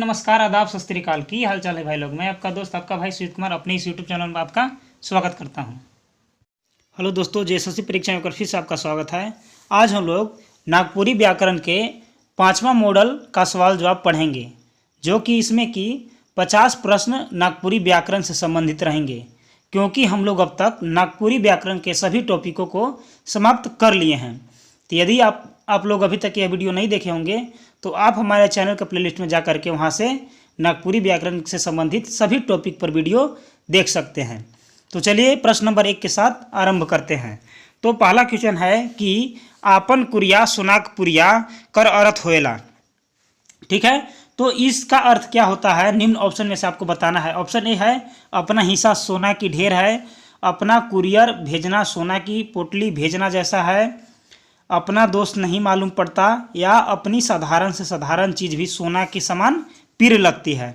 नमस्कार, आदाब, सत श्री अकाल। की हाल चाल है भाई लोग। मैं आपका दोस्त, आपका भाई सुजीत कुमार अपने इस यूट्यूब चैनल में आपका स्वागत करता हूं। हेलो दोस्तों, जेएसएससी परीक्षा में फिर से आपका स्वागत है। आज हम लोग नागपुरी व्याकरण के 5वां मॉडल का सवाल जवाब पढ़ेंगे, जो कि इसमें कि 50 प्रश्न नागपुरी व्याकरण से संबंधित रहेंगे, क्योंकि हम लोग अब तक नागपुरी व्याकरण के सभी टॉपिकों को समाप्त कर लिए हैं। तो यदि आप लोग अभी तक यह वीडियो नहीं देखे होंगे तो आप हमारे चैनल का प्लेलिस्ट में जा करके वहाँ से नागपुरी व्याकरण से संबंधित सभी टॉपिक पर वीडियो देख सकते हैं। तो चलिए प्रश्न नंबर 1 के साथ आरंभ करते हैं। तो पहला क्वेश्चन है कि आपन कुरिया सुनाक पुरिया कर अर्थ होएला। ठीक है, तो इसका अर्थ क्या होता है, निम्न ऑप्शन में से आपको बताना है। ऑप्शन ए है अपना हिस्सा सोना की ढेर है, अपना कुरियर भेजना सोना की पोटली भेजना जैसा है, अपना दोस्त नहीं मालूम पड़ता, या अपनी साधारण से साधारण चीज़ भी सोना के समान प्रिय लगती है।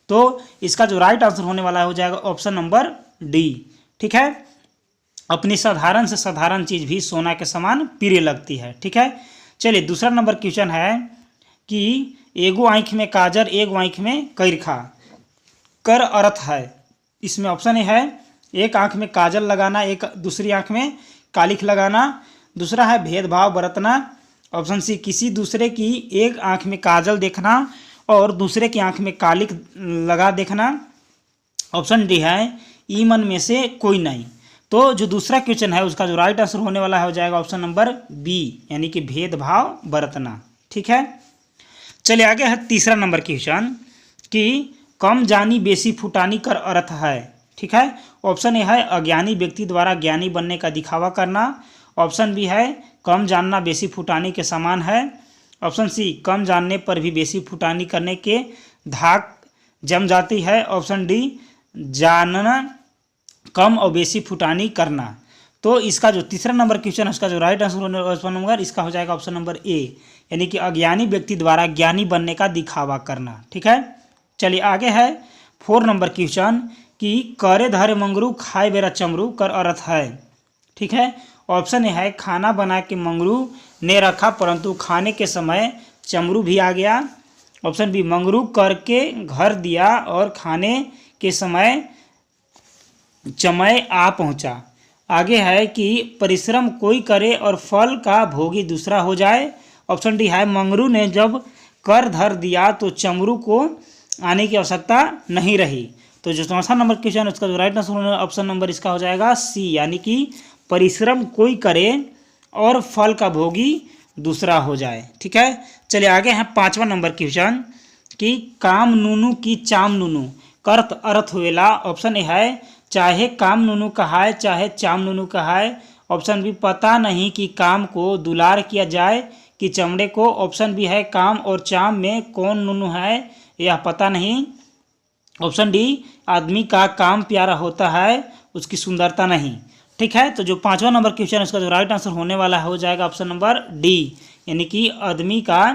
तो इसका जो राइट आंसर होने वाला हो जाएगा ऑप्शन नंबर डी। ठीक है, अपनी साधारण से साधारण चीज़ भी सोना के समान प्रिय लगती है। ठीक है, चलिए दूसरा नंबर क्वेश्चन है कि एगो आँख में काजर एगो आँख में कैरखा कर अर्थ है। इसमें ऑप्शन ए है एक आँख में काजल लगाना, एक दूसरी आँख में कालिख लगाना। दूसरा है भेदभाव बरतना। ऑप्शन सी किसी दूसरे की एक आंख में काजल देखना और दूसरे की आंख में कालिख लगा देखना। ऑप्शन डी है ई मन में से कोई नहीं। तो जो दूसरा क्वेश्चन है उसका जो राइट आंसर होने वाला है हो जाएगा ऑप्शन नंबर बी, यानी कि भेदभाव बरतना। ठीक है, चलिए आगे है तीसरा नंबर क्वेश्चन कि कम जानी बेसी फुटानी कर अर्थ है। ठीक है, ऑप्शन ए है अज्ञानी व्यक्ति द्वारा ज्ञानी बनने का दिखावा करना। ऑप्शन बी है कम जानना बेसी फुटानी के समान है। ऑप्शन सी कम जानने पर भी बेसी फुटानी करने के धाक जम जाती है। ऑप्शन डी जानना कम और बेसी फुटानी करना। तो इसका जो तीसरा नंबर क्वेश्चन है उसका जो राइट आंसर होने ऑप्शन नंबर इसका हो जाएगा ऑप्शन नंबर ए, यानी कि अज्ञानी व्यक्ति द्वारा ज्ञानी बनने का दिखावा करना। ठीक है, चलिए आगे है 4 नंबर क्वेश्चन कि करे धरे मंगरू खाए बेरा चमरू कर अर्थ है। ठीक है, ऑप्शन ए है खाना बना के मंगरू ने रखा परंतु खाने के समय चमरू भी आ गया। ऑप्शन बी मंगरू करके घर दिया और खाने के समय चमय आ पहुंचा। आगे है कि परिश्रम कोई करे और फल का भोगी दूसरा हो जाए। ऑप्शन डी है मंगरू ने जब कर धर दिया तो चमरू को आने की आवश्यकता नहीं रही। तो जो चौथा नंबर क्वेश्चन उसका जो राइट आंसर ऑप्शन नंबर इसका हो जाएगा सी, यानी कि परिश्रम कोई करे और फल का भोगी दूसरा हो जाए। ठीक है, चलिए आगे हैं 5वां नंबर क्वेश्चन कि काम नूनू की चाम नूनू कर अर्थ होएला। ऑप्शन ए है चाहे काम नूनू कहाए चाहे चाम नूनू कहाए। ऑप्शन बी पता नहीं कि काम को दुलार किया जाए कि चमड़े को। ऑप्शन बी है काम और चाम में कौन नूनू है यह पता नहीं। ऑप्शन डी आदमी का काम प्यारा होता है उसकी सुंदरता नहीं। ठीक है, तो जो 5वां नंबर क्वेश्चन है उसका जो राइट आंसर होने वाला है हो जाएगा ऑप्शन नंबर डी, यानी कि आदमी का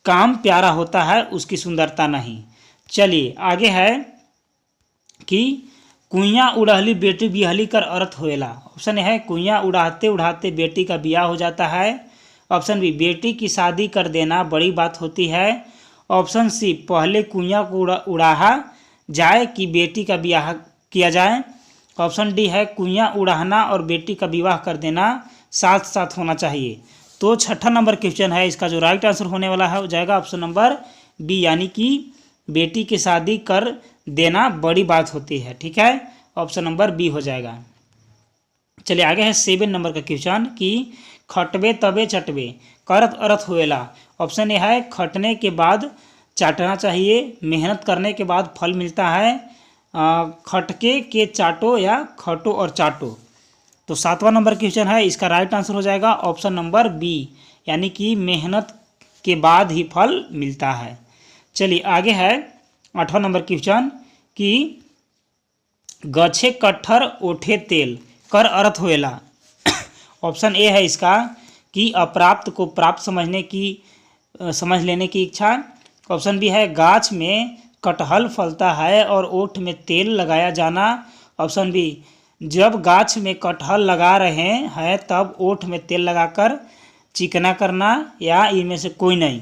काम प्यारा होता है उसकी सुंदरता नहीं। चलिए आगे है कि कुइयाँ उड़हली बेटी बिहली कर अर्थ होएला। ऑप्शन ए है कुइयाँ उड़ाते उड़ाते बेटी का ब्याह हो जाता है। ऑप्शन बी बेटी की शादी कर देना बड़ी बात होती है। ऑप्शन सी पहले कुइयाँ को उड़ाहा जाए कि बेटी का ब्याह किया जाए। ऑप्शन डी है कुइयाँ उड़ाना और बेटी का विवाह कर देना साथ साथ होना चाहिए। तो छठा नंबर क्वेश्चन है इसका जो राइट आंसर होने वाला है हो जाएगा ऑप्शन नंबर बी, यानी कि बेटी की शादी कर देना बड़ी बात होती है। ठीक है, ऑप्शन नंबर बी हो जाएगा। चलिए आगे है 7 नंबर का क्वेश्चन कि खटबे तबे चटबे करत अर्थ होएला। ऑप्शन ए है खटने के बाद चाटना चाहिए, मेहनत करने के बाद फल मिलता है, खटके के चाटो या खटो और चाटो। तो 7वां नंबर क्वेश्चन है इसका राइट आंसर हो जाएगा ऑप्शन नंबर बी, यानी कि मेहनत के बाद ही फल मिलता है। चलिए आगे है 8वां नंबर क्वेश्चन कि गछे कट्ठर ओठे तेल कर अर्थ होएला। ऑप्शन ए है इसका कि अप्राप्त को प्राप्त समझ लेने की इच्छा। ऑप्शन बी है गाछ में कटहल फलता है और ओठ में तेल लगाया जाना। ऑप्शन बी जब गाछ में कटहल लगा रहे हैं तब ओठ में तेल लगाकर चिकना करना, या इनमें से कोई नहीं।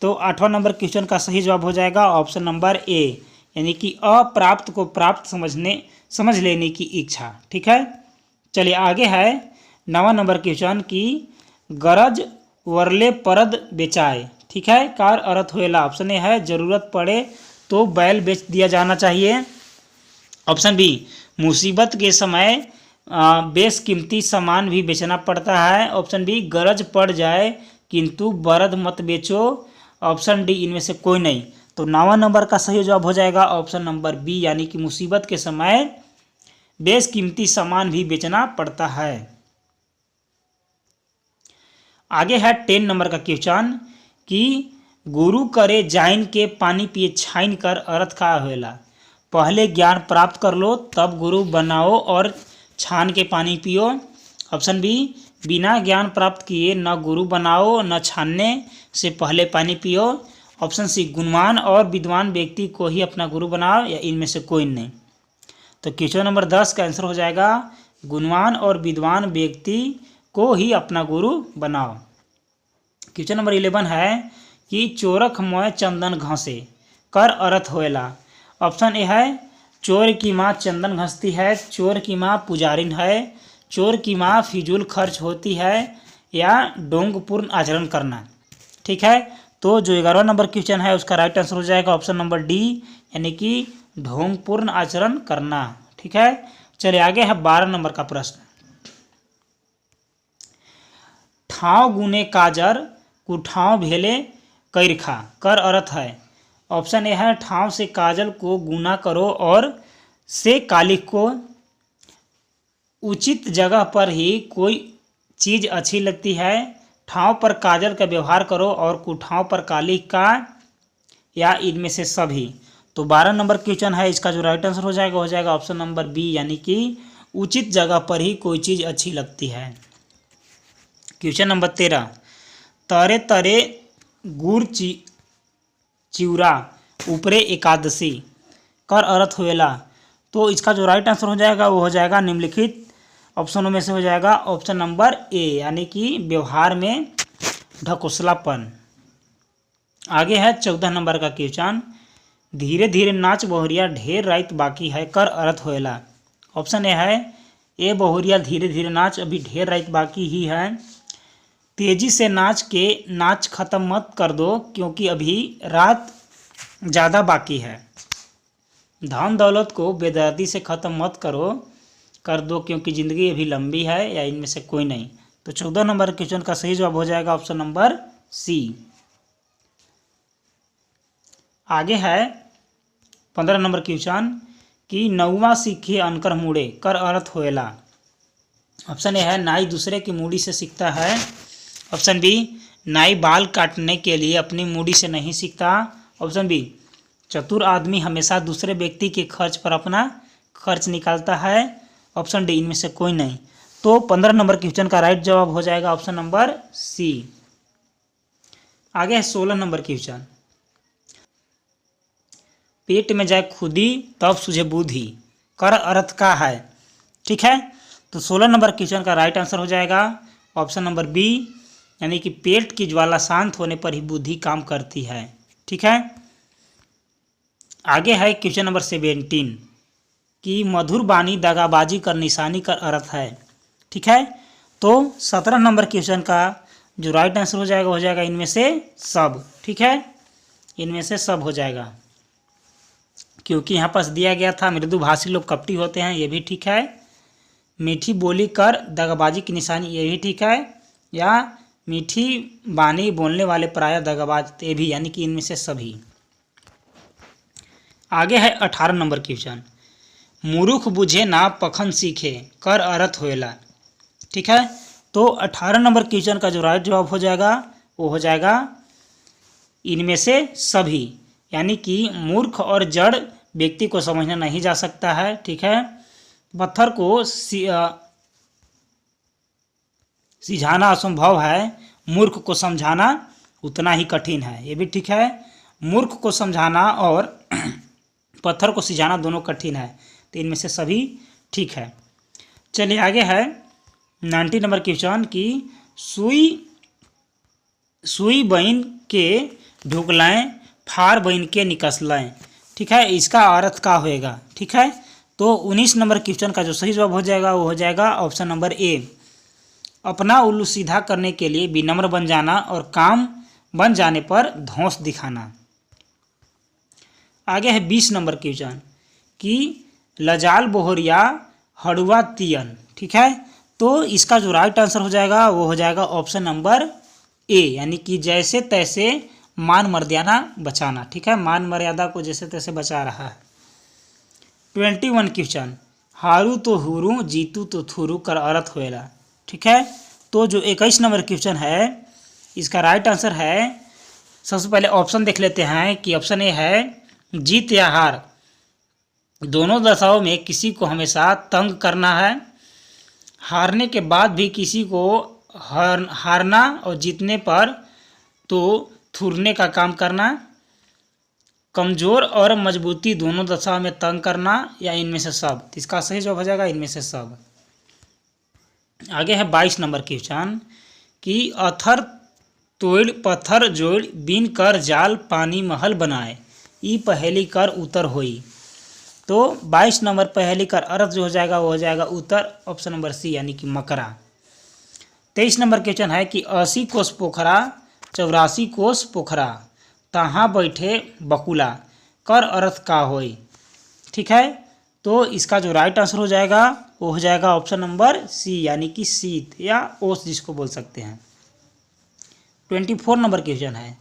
तो 8वां नंबर क्वेश्चन का सही जवाब हो जाएगा ऑप्शन नंबर ए, यानी कि अप्राप्त को प्राप्त समझ लेने की इच्छा। ठीक है, चलिए आगे है 9वां नंबर क्वेश्चन की गरज वरले परद बेचाए। ठीक है, कार अर्थ होएला। ऑप्शन ए है जरूरत पड़े तो बैल बेच दिया जाना चाहिए। ऑप्शन बी मुसीबत के समय बेशकीमती सामान भी बेचना पड़ता है। ऑप्शन बी गरज पड़ जाए किंतु बरद मत बेचो। ऑप्शन डी इनमें से कोई नहीं। तो 9वां नंबर का सही जवाब हो जाएगा ऑप्शन नंबर बी, यानी कि मुसीबत के समय बेशकीमती सामान भी बेचना पड़ता है। आगे है 10 नंबर का क्वेश्चन कि गुरु करे जाइन के पानी पिए छाइन कर अर्थ का होएला। पहले ज्ञान प्राप्त कर लो तब गुरु बनाओ और छान के पानी पियो। ऑप्शन बी बिना ज्ञान प्राप्त किए न गुरु बनाओ न छानने से पहले पानी पियो। ऑप्शन सी गुणवान और विद्वान व्यक्ति को ही अपना गुरु बनाओ, या इनमें से कोई नहीं। तो क्वेश्चन नंबर 10 का आंसर हो जाएगा गुणवान और विद्वान व्यक्ति को ही अपना गुरु बनाओ। क्वेश्चन नंबर 11 है कि चोरख मोय चंदन घसे कर अर्थ होएला। ऑप्शन ए है चोर की माँ चंदन घसती है, चोर की माँ पुजारिन है, चोर की माँ फिजूल खर्च होती है, या ढोंगपूर्ण आचरण करना। ठीक है, तो जो 11वां नंबर क्वेश्चन है उसका राइट आंसर हो जाएगा ऑप्शन नंबर डी, यानी कि ढोंगपूर्ण आचरण करना। ठीक है, चलिए आगे है 12 नंबर का प्रश्न। ठाव गुने काजर कुठाव भेले कैरखा कर अर्थ है। ऑप्शन ए है ठाव से काजल को गुना करो और से कालिख को। उचित जगह पर ही कोई चीज़ अच्छी लगती है। ठाव पर काजल का व्यवहार करो और कुठाव पर कालिख का, या इनमें से सभी। तो 12 नंबर क्वेश्चन है, इसका जो राइट आंसर हो जाएगा ऑप्शन नंबर बी, यानी कि उचित जगह पर ही कोई चीज़ अच्छी लगती है। क्वेश्चन नंबर 13 तरे तरे गुड़ चिउरा ऊपरे एकादशी कर अर्थ होएला। तो इसका जो राइट आंसर हो जाएगा वो हो जाएगा निम्नलिखित ऑप्शनों में से हो जाएगा ऑप्शन नंबर ए, यानी कि व्यवहार में ढकोसलापन। आगे है 14 नंबर का क्वेश्चन धीरे धीरे नाच बहुरिया ढेर रात बाकी है कर अर्थ होएला। ऑप्शन ए है ए बहुरिया धीरे धीरे नाच अभी ढेर रात बाकी ही है। तेजी से नाच के नाच खत्म मत कर दो क्योंकि अभी रात ज़्यादा बाकी है। धन दौलत को बेदर्दी से ख़त्म मत कर दो क्योंकि ज़िंदगी अभी लंबी है, या इनमें से कोई नहीं। तो 14 नंबर क्वेश्चन का सही जवाब हो जाएगा ऑप्शन नंबर सी। आगे है 15 नंबर क्वेश्चन कि नौवा सीखे अनकर मुड़े कर अर्थ होएला। ऑप्शन ए है नाई दूसरे की मूड़ी से सीखता है। ऑप्शन बी नाई बाल काटने के लिए अपनी मूड़ी से नहीं सीखता। ऑप्शन बी चतुर आदमी हमेशा दूसरे व्यक्ति के खर्च पर अपना खर्च निकालता है। ऑप्शन डी इनमें से कोई नहीं। तो 15 नंबर क्वेश्चन का राइट जवाब हो जाएगा ऑप्शन नंबर सी। आगे है 16 नंबर क्वेश्चन पेट में जाए खुदी तब सुझे बुद्धि कर अर्थ का है। ठीक है, तो 16 नंबर क्वेश्चन का राइट आंसर हो जाएगा ऑप्शन नंबर बी, यानी कि पेट की ज्वाला शांत होने पर ही बुद्धि काम करती है। ठीक है, आगे है क्वेश्चन नंबर 17 कि मधुर बानी दगाबाजी कर निशानी कर अर्थ है। ठीक है, तो 17 नंबर क्वेश्चन का जो राइट आंसर हो जाएगा इनमें से सब। ठीक है, इनमें से सब हो जाएगा क्योंकि यहाँ पास दिया गया था मृदुभाषी लोग कपटी होते हैं, ये भी ठीक है। मीठी बोली कर दगाबाजी की निशानी, ये भी ठीक है। या मीठी बानी बोलने वाले प्रायः दगाबाज, ये भी, यानी कि इनमें से सभी। आगे है 18 नंबर क्वेश्चन मूर्ख बुझे ना पखन सीखे कर अर्थ होएला। ठीक है, तो 18 नंबर क्वेश्चन का जो राइट जवाब हो जाएगा वो हो जाएगा इनमें से सभी, यानी कि मूर्ख और जड़ व्यक्ति को समझना नहीं जा सकता है। ठीक है, पत्थर को सिझाना असंभव है, मूर्ख को समझाना उतना ही कठिन है, ये भी ठीक है। मूर्ख को समझाना और पत्थर को सिझाना दोनों कठिन है, तो इनमें से सभी ठीक है। चलिए आगे है 90 नंबर क्वेश्चन की सुई बहन के ढुकलाएँ फार बन के निकसलाएँ। ठीक है, इसका अर्थ का होएगा। ठीक है, तो 19 नंबर क्वेश्चन का जो सही जवाब हो जाएगा वो हो जाएगा ऑप्शन नंबर ए, अपना उल्लू सीधा करने के लिए विनम्र बन जाना और काम बन जाने पर धौंस दिखाना। आगे है 20 नंबर क्वेश्चन कि लजाल बोहरिया हड़ुआ तियन। ठीक है, तो इसका जो राइट आंसर हो जाएगा वो हो जाएगा ऑप्शन नंबर ए, यानी कि जैसे तैसे मान मर्यादा बचाना। ठीक है, मान मर्यादा को जैसे तैसे बचा रहा है। 21 क्वेश्चन हारू तो हुरू जीतू तो थुरू कर अर्थ होएला। ठीक है, तो जो 21 नंबर क्वेश्चन है इसका राइट आंसर है, सबसे पहले ऑप्शन देख लेते हैं कि ऑप्शन ए है जीत या हार, दोनों दशाओं में किसी को हमेशा तंग करना है, हारने के बाद भी किसी को हारना और जीतने पर तो थुरने का काम करना, कमज़ोर और मजबूती दोनों दशाओं में तंग करना, या इनमें से सब। इसका सही जवाब हो जाएगा इनमें से सब। आगे है 22 नंबर क्वेश्चन कि अथर तोड़ पत्थर जोड़ बीन कर जाल पानी महल बनाए, ई पहेली कर उत्तर होई। तो 22 नंबर पहेली कर अर्थ जो हो जाएगा वो हो जाएगा उत्तर ऑप्शन नंबर सी, यानी कि मकरा। 23 नंबर क्वेश्चन है कि 80 कोस पोखरा 84 कोस पोखरा तहाँ बैठे बकुला कर अर्थ का होई। ठीक है, तो इसका जो राइट आंसर हो जाएगा वो हो जाएगा ऑप्शन नंबर सी, यानी कि शीत या ओस जिसको बोल सकते हैं। 24 नंबर क्वेश्चन है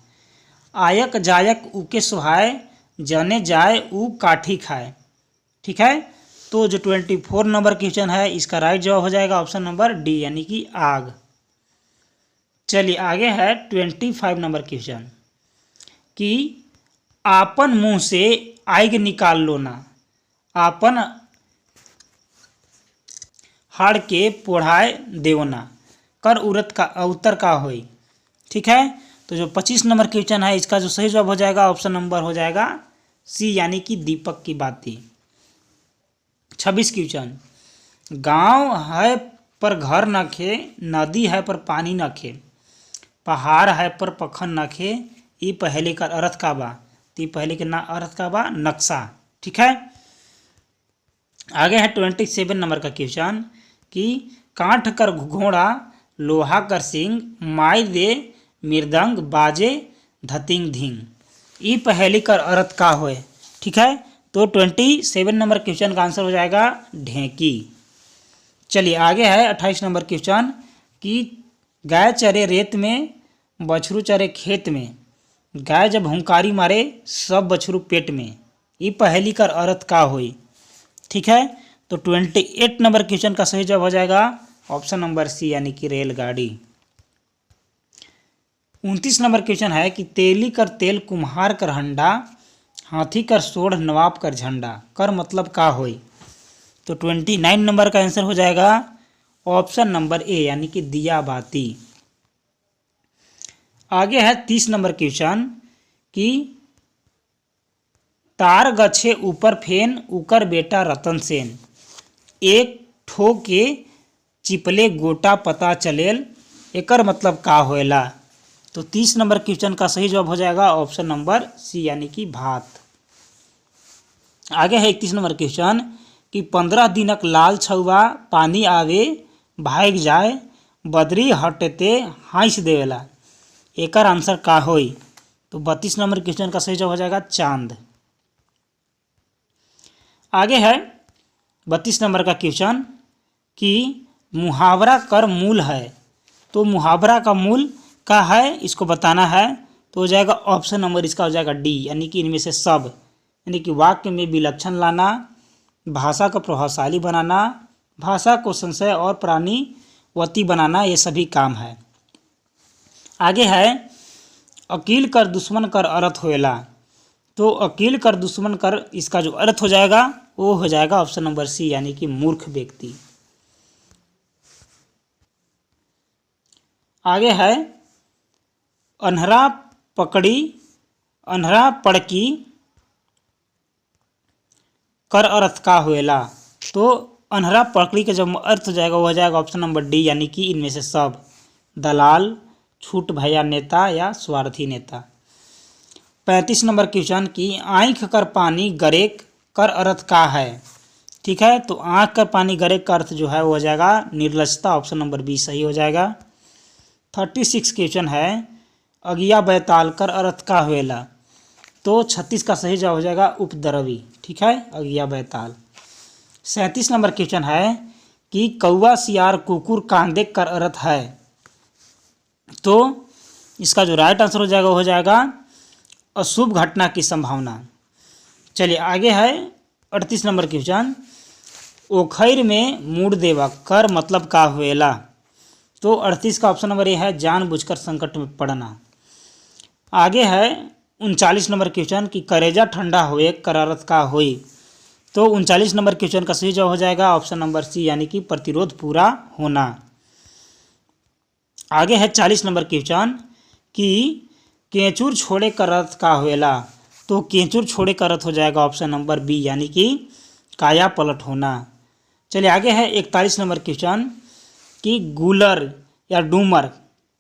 आयक जायक उके सुहाय जने जाए ऊ काठी खाए। ठीक है, तो जो 24 नंबर क्वेश्चन है इसका राइट जवाब हो जाएगा ऑप्शन नंबर डी, यानी कि आग। चलिए आगे है 25 नंबर क्वेश्चन कि आपन मुंह से आग निकाल लो ना, आपन हाड़ के पोढ़ाए देवना कर उरत का उत्तर का होई। ठीक है, तो जो 25 नंबर क्वेश्चन है इसका जो सही जवाब हो जाएगा ऑप्शन नंबर हो जाएगा सी, यानी कि दीपक की बाती। 26 क्वेश्चन गांव है पर घर न खे, नदी है पर पानी न खे, पहाड़ है पर पखन न खे, ई पहेली का अर्थ का बा। तो पहेली के ना अर्थ का बा नक्शा। ठीक है, आगे है 27 नंबर का क्वेश्चन कि काठ कर घोड़ा लोहा कर सिंह माई दे मृदंग बाजे धतिंग धिंग, ई पहेली कर अर्थ का होए। ठीक है, तो 27 नंबर क्वेश्चन का आंसर हो जाएगा ढेंकी। चलिए आगे है 28 नंबर क्वेश्चन कि गाय चरे रेत में बछरू चरे खेत में, गाय जब हुंकारी मारे सब बछरू पेट में, ये पहेली का अर्थ का होई। ठीक है, तो 28 नंबर क्वेश्चन का सही जवाब हो जाएगा ऑप्शन नंबर सी, यानी कि रेलगाड़ी। 29 नंबर क्वेश्चन है कि तेली कर तेल कुम्हार कर हंडा, हाथी कर सोढ़ नवाब कर झंडा कर मतलब का होई। तो 29 नंबर का आंसर हो जाएगा ऑप्शन नंबर ए, यानी कि दिया बाती। आगे है 30 नंबर क्वेश्चन कि तार गछे ऊपर फेन उकर बेटा रतन सेन, एक ठो के चिपले गोटा पता चलेल, एकर मतलब का होएला। तो 30 नंबर क्वेश्चन का सही जवाब हो जाएगा ऑप्शन नंबर सी, यानी कि भात। आगे है 31 नंबर क्वेश्चन कि 15 दिनक लाल छौआ पानी आवे भाग जाए, बदरी हटते हाँस देवेला, एकर आंसर का होई। तो 32 नंबर क्वेश्चन का सही जवाब हो जाएगा चांद। आगे है 32 नंबर का क्वेश्चन कि मुहावरा कर मूल है, तो मुहावरा का मूल का है इसको बताना है। तो हो जाएगा ऑप्शन नंबर इसका हो जाएगा डी, यानी कि इनमें से सब, यानी कि वाक्य में विलक्षण लाना, भाषा को प्रभावशाली बनाना, भाषा को संशय और प्राणीवती बनाना, ये सभी काम है। आगे है अकील कर दुश्मन कर अर्थ होएला, तो अकील कर दुश्मन कर इसका जो अर्थ हो जाएगा वो हो जाएगा ऑप्शन नंबर सी, यानी कि मूर्ख व्यक्ति। आगे है अन्हरा पकड़ी अन्हरा पड़की कर अर्थ का होएला, तो अन्हरा पकड़ी का जब अर्थ हो जाएगा वो हो जाएगा ऑप्शन नंबर डी, यानी कि इनमें से सब, दलाल, छूट भैया नेता या स्वार्थी नेता। 35 नंबर क्वेश्चन की आँख कर पानी गरेक कर अर्थ का है। ठीक है, तो आँख कर पानी गरेक का अर्थ जो है वो हो जाएगा निर्लजता, ऑप्शन नंबर बी सही हो जाएगा। 36 क्वेश्चन है अगिया बैताल कर अर्थ का हुएला, तो 36 का सही जवाब हो जाएगा उपद्रवी। ठीक है, अगिया बैताल। 37 नंबर क्वेश्चन है कि कौवा सियार कुकुर कांदे कर अर्थ है, तो इसका जो राइट आंसर हो जाएगा वो हो जाएगा अशुभ घटना की संभावना। चलिए आगे है 38 नंबर क्वेश्चन ओखैर में मूड देवा कर मतलब का हुएला, तो 38 का ऑप्शन नंबर ए है जानबूझकर संकट में पड़ना। आगे है 39 नंबर क्वेश्चन कि करेजा ठंडा हुए कर अर्थ का होई, तो 39 नंबर क्वेश्चन का सही जवाब हो जाएगा ऑप्शन नंबर सी यानी कि प्रतिरोध पूरा होना। आगे है 40 नंबर क्वेश्चन कि केंचुर छोड़े कर अर्थ का हुएला, तो केंचुर छोड़े का अर्थ हो जाएगा ऑप्शन नंबर बी यानी कि काया पलट होना। चलिए आगे है 41 नंबर क्वेश्चन कि गुलर या डूमर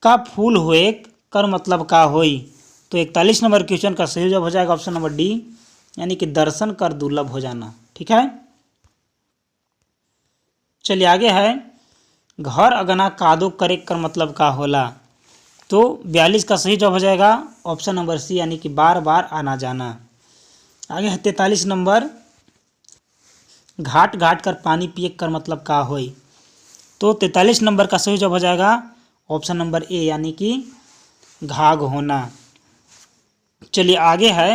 का फूल हुए कर मतलब का होई, तो 41 नंबर क्वेश्चन का सही जवाब हो जाएगा ऑप्शन नंबर डी यानी कि दर्शन कर दुर्लभ हो जाना। ठीक है, चलिए आगे है घर अगना कादो करे कर मतलब का होला, तो 42 का सही जवाब हो जाएगा ऑप्शन नंबर सी यानी कि बार बार आना जाना। आगे है 43 नंबर घाट घाट कर पानी पिए कर मतलब का होई, तो 43 नंबर का सही जवाब हो जाएगा ऑप्शन नंबर ए यानी कि घाघ होना। चलिए आगे है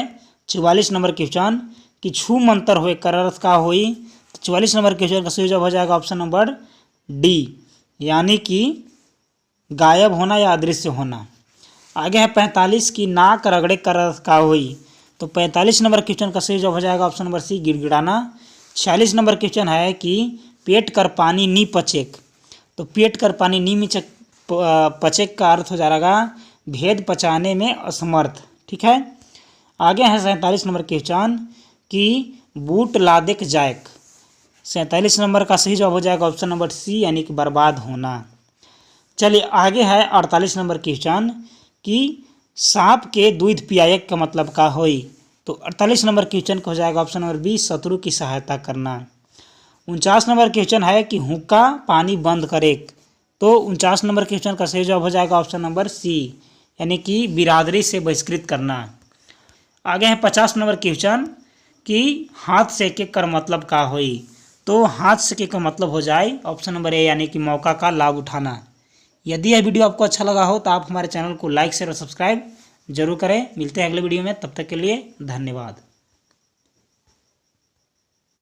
44 नंबर क्वेश्चन कि छू मंतर हुए कर अर्थ का होई, तो 44 नंबर क्वेश्चन का सही जवाब हो जाएगा ऑप्शन नंबर डी यानी कि गायब होना या अदृश्य होना। आगे है 45 की नाक रगड़े कर अर्थ का होई, तो 45 नंबर क्वेश्चन का सही जवाब हो जाएगा ऑप्शन नंबर सी गिड़गिड़ाना। 46 नंबर क्वेश्चन है कि पेट कर पानी नी पचेक, तो पेट कर पानी नी पचेक का अर्थ हो जाएगा भेद पचाने में असमर्थ। ठीक है, आगे है 47 नंबर क्वेश्चन कि बूट लादेक जायक, 47 नंबर का सही जवाब हो जाएगा ऑप्शन नंबर सी यानी कि बर्बाद होना। चलिए आगे है 48 नंबर क्वेश्चन कि सांप के दूध पियायक का मतलब का होई, तो 48 नंबर क्वेश्चन का हो जाएगा ऑप्शन नंबर बी शत्रु की सहायता करना। 49 नंबर क्वेश्चन है कि हुक्का पानी बंद करेक, तो 49 नंबर क्वेश्चन का सही जवाब हो जाएगा ऑप्शन नंबर सी यानी कि बिरादरी से बहिष्कृत करना। आगे है 50 नंबर क्वेश्चन कि हाथ सेके कर मतलब का होई, तो हाथ सेके का मतलब हो जाए ऑप्शन नंबर ए यानी कि मौका का लाभ उठाना। यदि यह वीडियो आपको अच्छा लगा हो तो आप हमारे चैनल को लाइक शेयर और सब्सक्राइब जरूर करें। मिलते हैं अगले वीडियो में, तब तक के लिए धन्यवाद।